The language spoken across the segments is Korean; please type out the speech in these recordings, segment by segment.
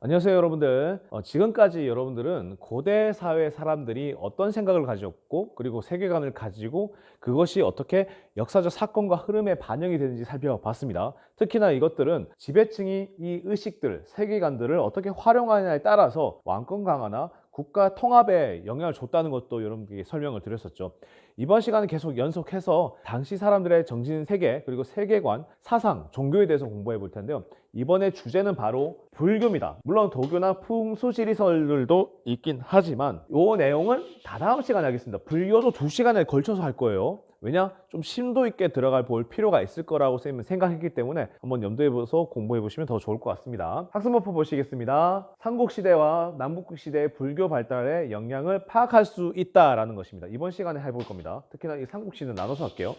안녕하세요, 여러분들. 지금까지 여러분들은 고대 사회 사람들이 어떤 생각을 가졌고, 그리고 세계관을 가지고 그것이 어떻게 역사적 사건과 흐름에 반영이 되는지 살펴봤습니다. 특히나 이것들은 지배층이 이 의식들, 세계관들을 어떻게 활용하느냐에 따라서 왕권 강화나 국가 통합에 영향을 줬다는 것도 여러분께 설명을 드렸었죠. 이번 시간은 계속 연속해서 당시 사람들의 정신 세계, 그리고 세계관, 사상, 종교에 대해서 공부해 볼 텐데요. 이번에 주제는 바로 불교입니다. 물론 도교나 풍수지리설들도 있긴 하지만 이 내용은 다다음 시간에 하겠습니다. 불교도 2시간에 걸쳐서 할 거예요. 왜냐? 좀 심도 있게 들어갈 볼 필요가 있을 거라고 쌤은 생각했기 때문에 한번 염두에 둬서 공부해 보시면 더 좋을 것 같습니다. 학습문법 보시겠습니다. 삼국시대와 남북시대의 불교 발달에 영향을 파악할 수 있다라는 것입니다. 이번 시간에 해볼 겁니다. 특히나 이 삼국시는 나눠서 할게요.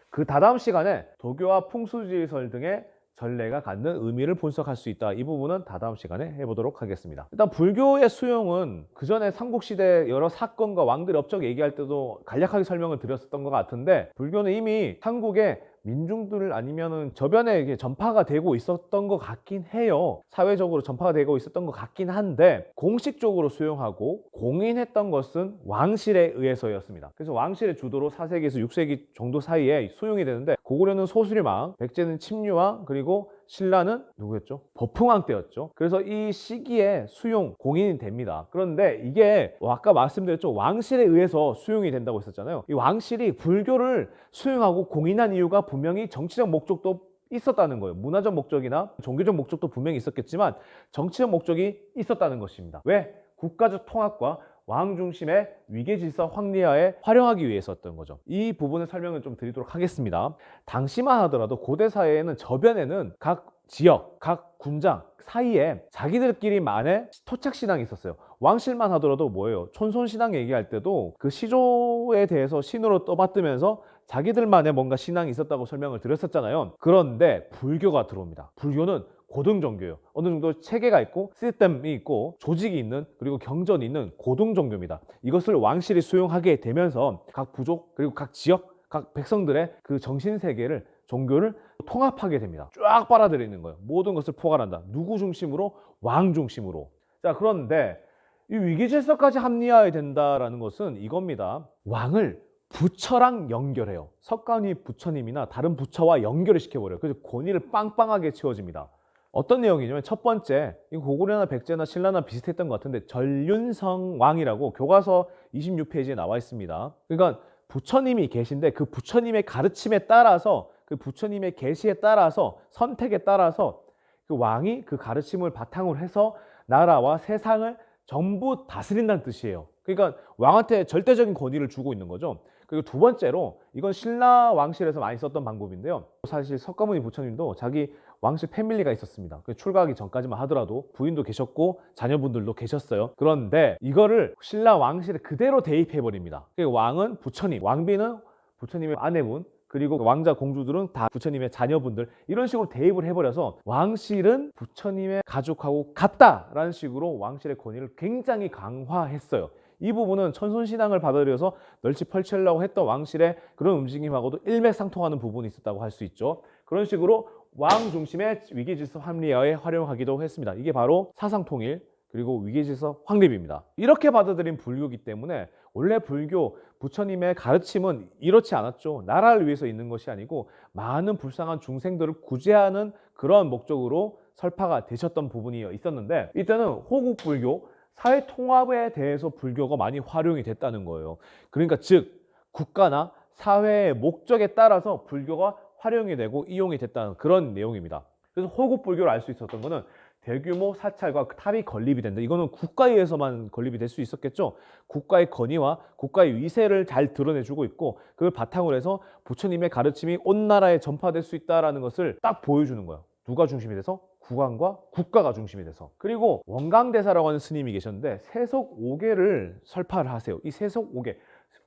그 다다음 시간에 도교와 풍수지리설 등의 전례가 갖는 의미를 분석할 수 있다. 이 부분은 다다음 시간에 해보도록 하겠습니다. 일단 불교의 수용은 그 전에 삼국시대 여러 사건과 왕들의 업적 얘기할 때도 간략하게 설명을 드렸었던 것 같은데, 불교는 이미 한국의 민중들 아니면은 저변에 이게 전파가 되고 있었던 것 같긴 해요. 사회적으로 전파가 되고 있었던 것 같긴 한데, 공식적으로 수용하고 공인했던 것은 왕실에 의해서였습니다. 그래서 왕실의 주도로 4세기에서 6세기 정도 사이에 수용이 되는데, 고구려는 소수리망, 백제는 침류왕, 그리고 신라는 누구였죠? 버풍왕 때였죠. 그래서 이 시기에 수용, 공인이 됩니다. 그런데 이게 아까 말씀드렸죠. 왕실에 의해서 수용이 된다고 했었잖아요. 이 왕실이 불교를 수용하고 공인한 이유가 분명히 정치적 목적도 있었다는 거예요. 문화적 목적이나 종교적 목적도 분명히 있었겠지만 정치적 목적이 있었다는 것입니다. 왜? 국가적 통합과 왕 중심의 위계질서 확리하에 활용하기 위해서였던 거죠. 이 부분을 설명을 좀 드리도록 하겠습니다. 당시만 하더라도 고대 사회에는 저변에는 각 지역, 각 군장 사이에 자기들끼리만의 토착신앙이 있었어요. 왕실만 하더라도 뭐예요? 촌손신앙 얘기할 때도 그 시조에 대해서 신으로 떠받들면서 자기들만의 뭔가 신앙이 있었다고 설명을 드렸었잖아요. 그런데 불교가 들어옵니다. 불교는 고등종교예요. 어느 정도 체계가 있고 시스템이 있고 조직이 있는, 그리고 경전이 있는 고등종교입니다. 이것을 왕실이 수용하게 되면서 각 부족 그리고 각 지역 각 백성들의 그 정신세계를, 종교를 통합하게 됩니다. 쫙 빨아들이는 거예요. 모든 것을 포괄한다. 누구 중심으로? 왕 중심으로. 자, 그런데 이 위기질서까지 합리화해야 된다라는 것은 이겁니다. 왕을 부처랑 연결해요. 석가모니 부처님이나 다른 부처와 연결을 시켜버려요. 그래서 권위를 빵빵하게 채워집니다. 어떤 내용이냐면, 첫 번째, 이거 고구려나 백제나 신라나 비슷했던 것 같은데, 전륜성 왕이라고 교과서 26페이지에 나와 있습니다. 그러니까 부처님이 계신데 그 부처님의 가르침에 따라서, 그 부처님의 계시에 따라서, 선택에 따라서 그 왕이 그 가르침을 바탕으로 해서 나라와 세상을 전부 다스린다는 뜻이에요. 그러니까 왕한테 절대적인 권위를 주고 있는 거죠. 그리고 두 번째로, 이건 신라 왕실에서 많이 썼던 방법인데요. 사실 석가모니 부처님도 자기 왕실 패밀리가 있었습니다. 출가하기 전까지만 하더라도 부인도 계셨고 자녀분들도 계셨어요. 그런데 이거를 신라 왕실에 그대로 대입해 버립니다. 왕은 부처님, 왕비는 부처님의 아내분, 그리고 왕자 공주들은 다 부처님의 자녀분들, 이런 식으로 대입을 해버려서 왕실은 부처님의 가족하고 같다라는 식으로 왕실의 권위를 굉장히 강화했어요. 이 부분은 천손신앙을 받아들여서 널찍 펼치려고 했던 왕실의 그런 움직임하고도 일맥상통하는 부분이 있었다고 할 수 있죠. 그런 식으로 왕 중심의 위계질서 합리화에 활용하기도 했습니다. 이게 바로 사상통일 그리고 위계질서 확립입니다. 이렇게 받아들인 불교이기 때문에 원래 불교 부처님의 가르침은 이렇지 않았죠. 나라를 위해서 있는 것이 아니고 많은 불쌍한 중생들을 구제하는 그런 목적으로 설파가 되셨던 부분이 있었는데, 이때는 호국불교, 사회통합에 대해서 불교가 많이 활용이 됐다는 거예요. 그러니까 즉 국가나 사회의 목적에 따라서 불교가 활용이 되고 이용이 됐다는 그런 내용입니다. 그래서 호국불교를 알 수 있었던 거는 대규모 사찰과 탑이 건립이 된다. 이거는 국가에 의해서만 건립이 될 수 있었겠죠. 국가의 권위와 국가의 위세를 잘 드러내주고 있고, 그걸 바탕으로 해서 부처님의 가르침이 온 나라에 전파될 수 있다는 것을 딱 보여주는 거예요. 누가 중심이 돼서? 국왕과 국가가 중심이 돼서. 그리고 원광대사라고 하는 스님이 계셨는데 세속 5계를 설파를 하세요. 이 세속 5계,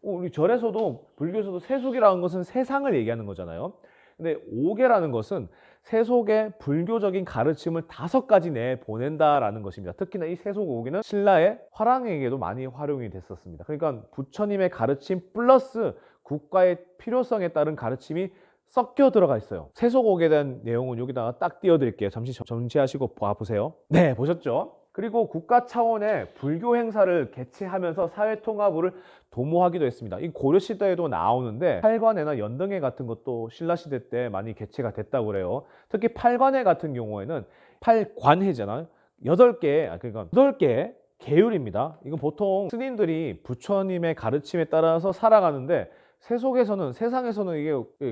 우리 절에서도 불교에서도 세속이라는 것은 세상을 얘기하는 거잖아요. 근데 5계라는 것은 세속의 불교적인 가르침을 5가지 내보낸다라는 것입니다. 특히나 이 세속 5계는 신라의 화랑에게도 많이 활용이 됐었습니다. 그러니까 부처님의 가르침 플러스 국가의 필요성에 따른 가르침이 섞여 들어가 있어요. 세속옥에 대한 내용은 여기다가 딱 띄워드릴게요. 잠시 정지하시고 봐보세요. 네, 보셨죠? 그리고 국가 차원의 불교 행사를 개최하면서 사회 통합을 도모하기도 했습니다. 이 고려 시대에도 나오는데 팔관회나 연등회 같은 것도 신라 시대 때 많이 개최가 됐다고 그래요. 특히 팔관회 같은 경우에는 팔관회잖아요. 8개, 그러니까 8개 계율입니다. 이건 보통 스님들이 부처님의 가르침에 따라서 살아가는데 세상에서는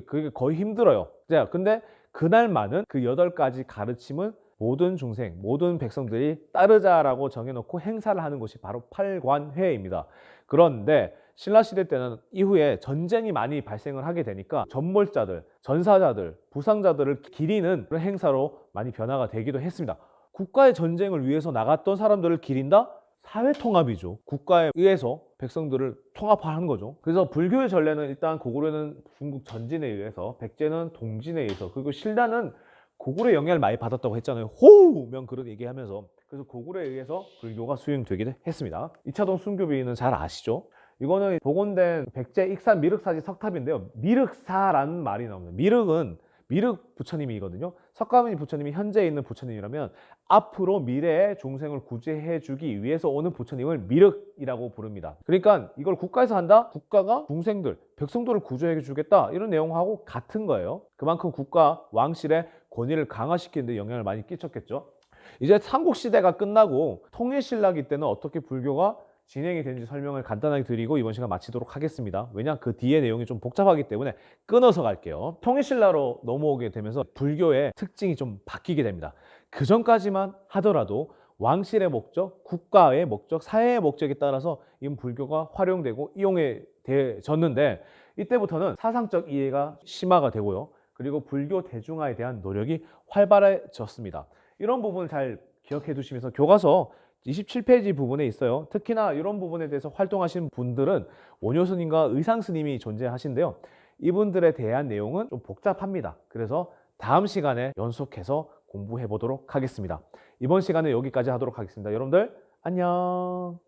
그게 거의 힘들어요. 자, 근데 그날만은 그 8가지 가르침은 모든 중생, 모든 백성들이 따르자라고 정해놓고 행사를 하는 것이 바로 팔관회입니다. 그런데 신라시대 때는 이후에 전쟁이 많이 발생을 하게 되니까 전몰자들, 전사자들, 부상자들을 기리는 그런 행사로 많이 변화가 되기도 했습니다. 국가의 전쟁을 위해서 나갔던 사람들을 기린다? 사회통합이죠. 국가에 의해서 백성들을 통합하는 거죠. 그래서 불교의 전례는 일단 고구려는 중국 전진에 의해서, 백제는 동진에 의해서, 그리고 신라는 고구려의 영향을 많이 받았다고 했잖아요. 호우면 그런 얘기하면서. 그래서 고구려에 의해서 불교가 수용되기도 했습니다. 이차동 순교비는 잘 아시죠? 이거는 복원된 백제 익산 미륵사지 석탑인데요. 미륵사라는 말이 나옵니다. 미륵은 미륵 부처님이거든요. 석가모니 부처님이 현재 있는 부처님이라면 앞으로 미래의 중생을 구제해 주기 위해서 오는 부처님을 미륵이라고 부릅니다. 그러니까 이걸 국가에서 한다? 국가가 중생들, 백성들을 구제해 주겠다, 이런 내용하고 같은 거예요. 그만큼 국가, 왕실의 권위를 강화시키는 데 영향을 많이 끼쳤겠죠. 이제 삼국시대가 끝나고 통일신라기 때는 어떻게 불교가 진행이 되는지 설명을 간단하게 드리고 이번 시간 마치도록 하겠습니다. 왜냐, 그 뒤에 내용이 좀 복잡하기 때문에 끊어서 갈게요. 통일신라로 넘어오게 되면서 불교의 특징이 좀 바뀌게 됩니다. 그 전까지만 하더라도 왕실의 목적, 국가의 목적, 사회의 목적에 따라서 이 불교가 활용되고 이용이 되어졌는데, 이때부터는 사상적 이해가 심화가 되고요. 그리고 불교 대중화에 대한 노력이 활발해졌습니다. 이런 부분을 잘 기억해 두시면서 교과서 27페이지 부분에 있어요. 특히나 이런 부분에 대해서 활동하신 분들은 원효스님과 의상스님이 존재하신데요. 이분들에 대한 내용은 좀 복잡합니다. 그래서 다음 시간에 연속해서 공부해 보도록 하겠습니다. 이번 시간에 여기까지 하도록 하겠습니다. 여러분들 안녕.